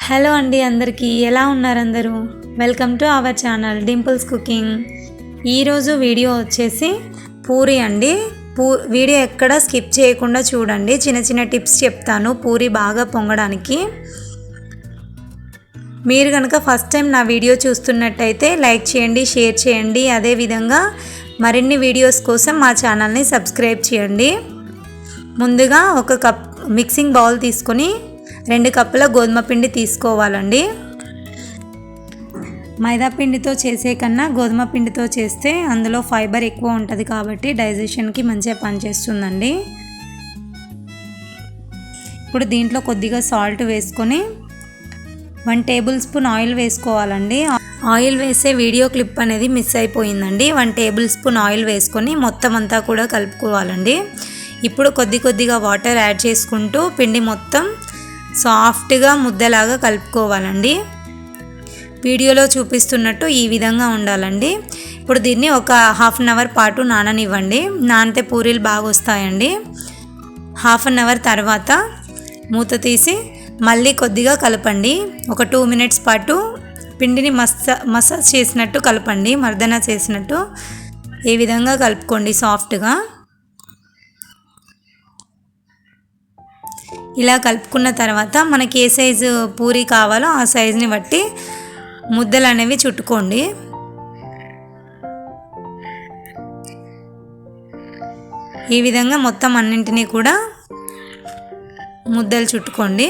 Hello అండి, అందరికీ ఎలా ఉన్నారు అందరూ? Welcome to our channel Dimple's cooking. ఈరోజు వీడియో వచ్చేసి పూరి అండి. వీడియో ఎక్కడ స్కిప్ చేయకుండా చూడండి. చిన్న చిన్న టిప్స్ చెప్తాను పూరి బాగా పొంగడానికి. మీరు కనుక ఫస్ట్ టైం నా వీడియో చూస్తున్నట్టయితే లైక్ చేయండి, షేర్ చేయండి. అదేవిధంగా మరిన్ని వీడియోస్ కోసం మా ఛానల్ని సబ్స్క్రైబ్ చేయండి. ముందుగా ఒక కప్ మిక్సింగ్ బౌల్ తీసుకొని 2 కప్పుల గోధుమ పిండి తీసుకోవాలండి. మైదా పిండితో చేసే కన్నా గోధుమ పిండితో చేస్తే అందులో ఫైబర్ ఎక్కువ ఉంటుంది కాబట్టి డైజెషన్కి మంచిగా పనిచేస్తుందండి. ఇప్పుడు దీంట్లో కొద్దిగా సాల్ట్ వేసుకొని 1 టేబుల్ స్పూన్ ఆయిల్ వేసుకోవాలండి. ఆయిల్ వేసే వీడియో క్లిప్ అనేది మిస్ అయిపోయిందండి. 1 టేబుల్ స్పూన్ ఆయిల్ వేసుకొని మొత్తం అంతా కూడా కలుపుకోవాలండి. ఇప్పుడు కొద్దిగా వాటర్ యాడ్ చేసుకుంటూ పిండి మొత్తం సాఫ్ట్గా ముద్దలాగా కలుపుకోవాలండి. వీడియోలో చూపిస్తున్నట్టు ఈ విధంగా ఉండాలండి. ఇప్పుడు దీన్ని ఒక హాఫ్ అన్ అవర్ పాటు నాననివ్వండి. నానితే పూరీలు బాగా వస్తాయండి. హాఫ్ అన్ అవర్ తర్వాత మూత తీసి మళ్ళీ కొద్దిగా కలపండి. ఒక 2 మినిట్స్ పాటు పిండిని మసాజ్ చేసినట్టు కలపండి, మర్దన చేసినట్టు ఈ విధంగా కలుపుకోండి సాఫ్ట్గా. ఇలా కలుపుకున్న తర్వాత మనకి ఏ సైజు పూరి కావాలో ఆ సైజుని బట్టి ముద్దలు అనేవి చుట్టుకోండి. ఈ విధంగా మొత్తం అన్నింటినీ కూడా ముద్దలు చుట్టుకోండి.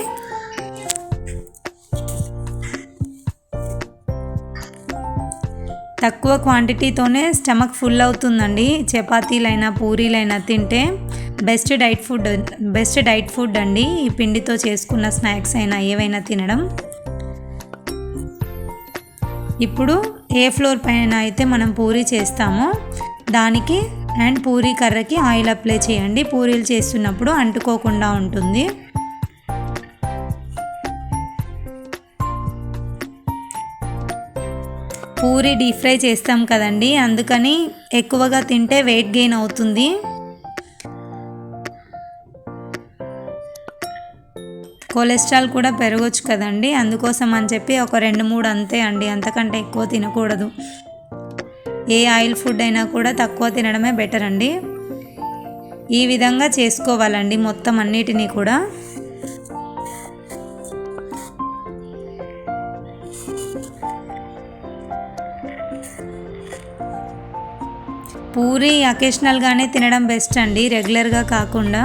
తక్కువ క్వాంటిటీతోనే స్టమక్ ఫుల్ అవుతుందండి. చపాతీలైనా పూరీలైనా తింటే బెస్ట్ డైట్ ఫుడ్ అండి. ఈ పిండితో చేసుకున్న స్నాక్స్ అయినా ఏవైనా తినడం. ఇప్పుడు ఏ ఫ్లోర్ పైన అయితే మనం పూరీ చేస్తామో దానికి అండ్ పూరీ కర్రకి ఆయిల్ అప్లై చేయండి. పూరీలు చేస్తున్నప్పుడు అంటుకోకుండా ఉంటుంది. పూరీ డీప్ ఫ్రై చేస్తాం కదండి, అందుకని ఎక్కువగా తింటే వెయిట్ గెయిన్ అవుతుంది. కొలెస్ట్రాల్ కూడా పెరగవచ్చు కదండి, అందుకోసం అని చెప్పి ఒక 2-3 అంతే అండి, అంతకంటే ఎక్కువ తినకూడదు. ఏ ఆయిల్ ఫుడ్ అయినా కూడా తక్కువ తినడమే బెటర్ అండి. ఈ విధంగా చేసుకోవాలండి మొత్తం అన్నిటినీ కూడా. పూరి అకేషనల్గానే తినడం బెస్ట్ అండి, రెగ్యులర్గా కాకుండా.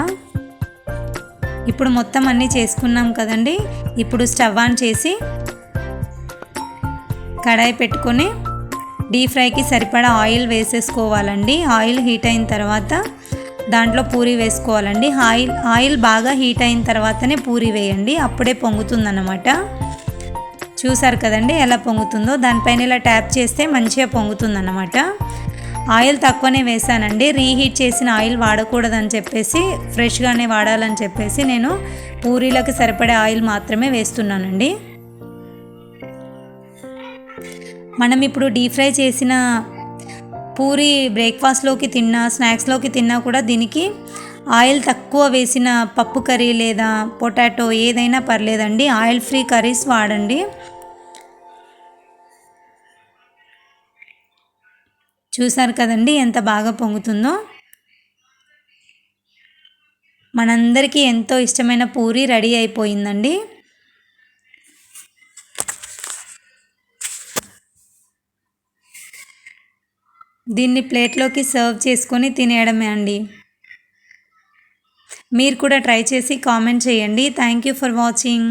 ఇప్పుడు మొత్తం అన్నీ చేసుకున్నాం కదండి. ఇప్పుడు స్టవ్ ఆన్ చేసి కడాయి పెట్టుకొని డీప్ ఫ్రైకి సరిపడా ఆయిల్ వేసేసుకోవాలండి. ఆయిల్ హీట్ అయిన తర్వాత దాంట్లో పూరి వేసుకోవాలండి. ఆయిల్ బాగా హీట్ అయిన తర్వాతనే పూరి వేయండి, అప్పుడే పొంగుతుందన్నమాట. చూసారు కదండి ఎలా పొంగుతుందో. దానిపైన ఇలా ట్యాప్ చేస్తే మంచిగా పొంగుతుందన్నమాట. ఆయిల్ తక్కువనే వేసానండి. రీహీట్ చేసిన ఆయిల్ వాడకూడదని చెప్పేసి ఫ్రెష్గానే వాడాలని చెప్పేసి నేను పూరీలకు సరిపడే ఆయిల్ మాత్రమే వేస్తున్నానండి. మనం ఇప్పుడు డీప్ ఫ్రై చేసిన పూరి బ్రేక్ఫాస్ట్లోకి తిన్నా స్నాక్స్లోకి తిన్నా కూడా దీనికి ఆయిల్ తక్కువ వేసిన పప్పు కర్రీ లేదా పొటాటో ఏదైనా పర్లేదండి, ఆయిల్ ఫ్రీ కర్రీస్ వాడండి. చూసారు కదండి ఎంత బాగా పొంగుతుందో. మనందరికీ ఎంతో ఇష్టమైన పూరి రెడీ అయిపోయిందండి. దీన్ని ప్లేట్లోకి సర్వ్ చేసుకొని తినేయడమే అండి. మీరు కూడా ట్రై చేసి కామెంట్ చేయండి. Thank you for watching.